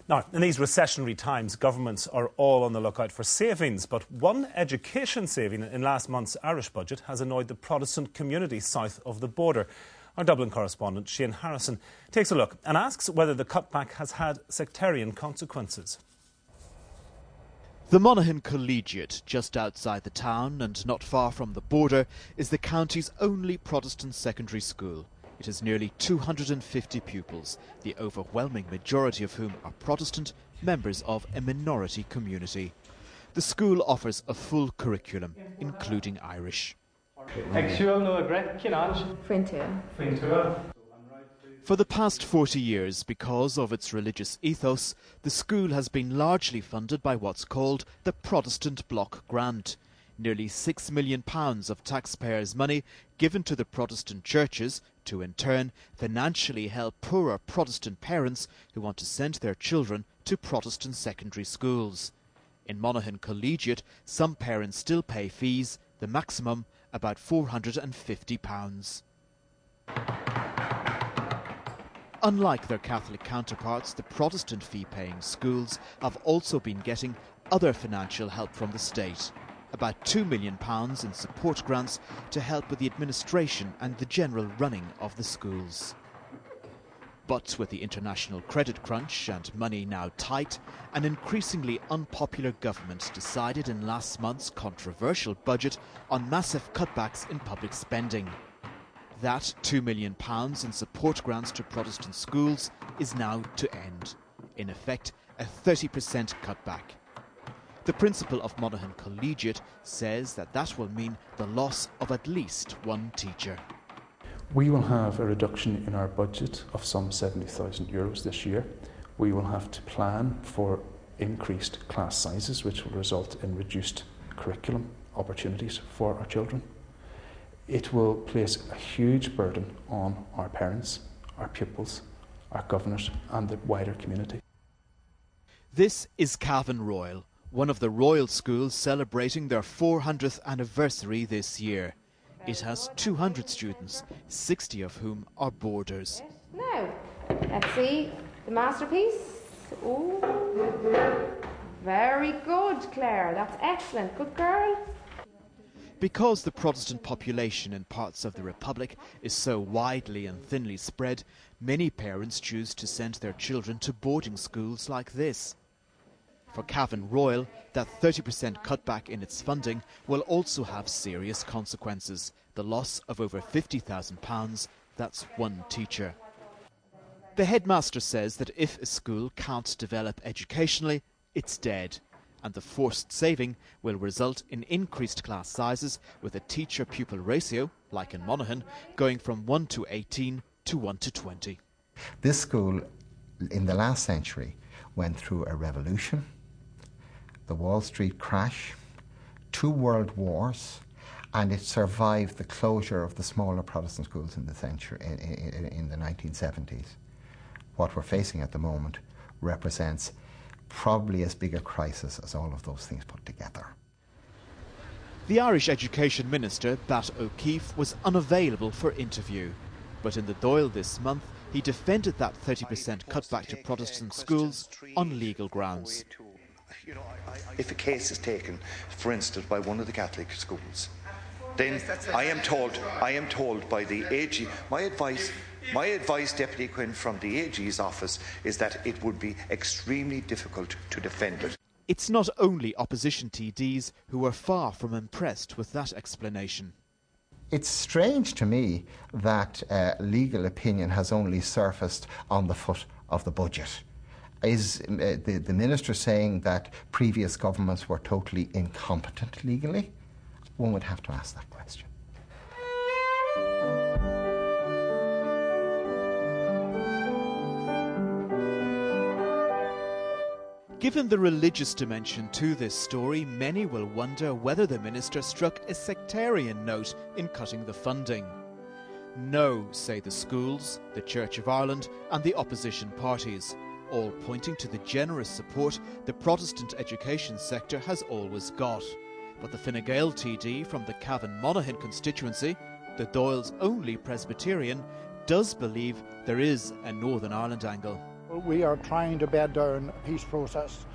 Now, in these recessionary times, governments are all on the lookout for savings, but one education saving in last month's Irish budget has annoyed the Protestant community south of the border. Our Dublin correspondent, Shane Harrison, takes a look and asks whether the cutback has had sectarian consequences. The Monaghan Collegiate, just outside the town and not far from the border, is the county's only Protestant secondary school. It has nearly 250 pupils, the overwhelming majority of whom are Protestant, members of a minority community. The school offers a full curriculum, including Irish. For the past 40 years, because of its religious ethos, the school has been largely funded by what's called the Protestant Block Grant. Nearly £6 million of taxpayers' money given to the Protestant churches to, in turn, financially help poorer Protestant parents who want to send their children to Protestant secondary schools. In Monaghan Collegiate, some parents still pay fees, the maximum about £450. Unlike their Catholic counterparts, the Protestant fee-paying schools have also been getting other financial help from the state. About £2 million in support grants to help with the administration and the general running of the schools. But with the international credit crunch and money now tight, an increasingly unpopular government decided in last month's controversial budget on massive cutbacks in public spending. That £2 million in support grants to Protestant schools is now to end. In effect, a 30% cutback. The principal of Monaghan Collegiate says that will mean the loss of at least one teacher. We will have a reduction in our budget of some €70,000 this year. We will have to plan for increased class sizes, which will result in reduced curriculum opportunities for our children. It will place a huge burden on our parents, our pupils, our governors and the wider community. This is Cavan Royal, one of the Royal schools celebrating their 400th anniversary this year. It has 200 students, 60 of whom are boarders. Now, let's see the masterpiece. Oh, very good, Claire. That's excellent. Good girl. Because the Protestant population in parts of the Republic is so widely and thinly spread, many parents choose to send their children to boarding schools like this. For Cavan Royal, that 30% cutback in its funding will also have serious consequences. The loss of over £50,000, that's one teacher. The headmaster says that if a school can't develop educationally, it's dead. And the forced saving will result in increased class sizes with a teacher-pupil ratio, like in Monaghan, going from 1 to 18 to 1 to 20. This school, in the last century, went through a revolution, the Wall Street crash, 2 world wars, and it survived the closure of the smaller Protestant schools in the century, in the 1970s. What we're facing at the moment represents probably as big a crisis as all of those things put together. The Irish Education Minister, Bat O'Keefe, was unavailable for interview. But in the Dáil this month, he defended that 30% cutback to Protestant schools on legal grounds. If a case is taken, for instance, by one of the Catholic schools, then I am told by the AG, my advice, Deputy Quinn, from the AG's office is that it would be extremely difficult to defend it. It's not only opposition TDs who are far from impressed with that explanation. It's strange to me that legal opinion has only surfaced on the foot of the budget. Is the Minister saying that previous governments were totally incompetent legally? One would have to ask that question. Given the religious dimension to this story, many will wonder whether the Minister struck a sectarian note in cutting the funding. No, say the schools, the Church of Ireland and the opposition parties, all pointing to the generous support the Protestant education sector has always got. But the Fine Gael TD from the Cavan Monaghan constituency, the Dáil's only Presbyterian, does believe there is a Northern Ireland angle. We are trying to bed down a peace process.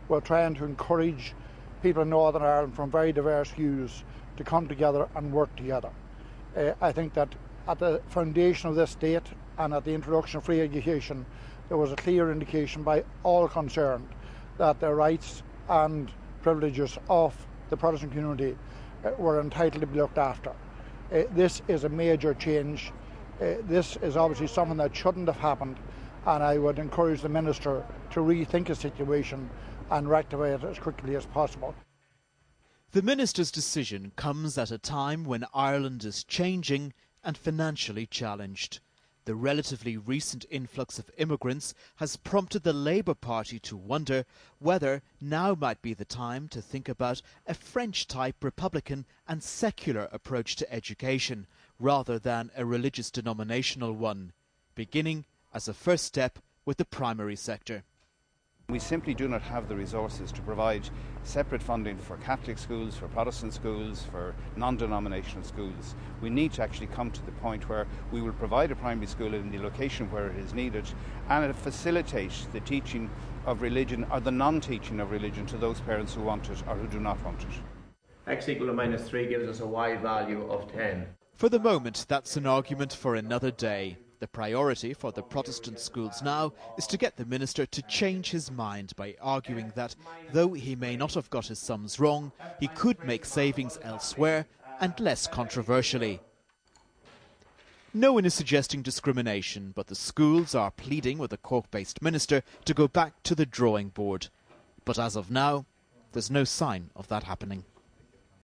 We're trying to encourage people in Northern Ireland from very diverse views to come together and work together. I think that at the foundation of this state and at the introduction of free education, there was a clear indication by all concerned that the rights and privileges of the Protestant community were entitled to be looked after. This is a major change. This is obviously something that shouldn't have happened, and I would encourage the Minister to rethink the situation and rectify it as quickly as possible. The Minister's decision comes at a time when Ireland is changing and financially challenged. The relatively recent influx of immigrants has prompted the Labour Party to wonder whether now might be the time to think about a French-type Republican and secular approach to education, rather than a religious denominational one, beginning as a first step with the primary sector. We simply do not have the resources to provide separate funding for Catholic schools, for Protestant schools, for non-denominational schools. We need to actually come to the point where we will provide a primary school in the location where it is needed and facilitate the teaching of religion or the non-teaching of religion to those parents who want it or who do not want it. X equal to -3 gives us a Y value of 10. For the moment, that's an argument for another day. The priority for the Protestant schools now is to get the Minister to change his mind by arguing that, though he may not have got his sums wrong, he could make savings elsewhere and less controversially. No one is suggesting discrimination, but the schools are pleading with the Cork-based Minister to go back to the drawing board. But as of now, there's no sign of that happening.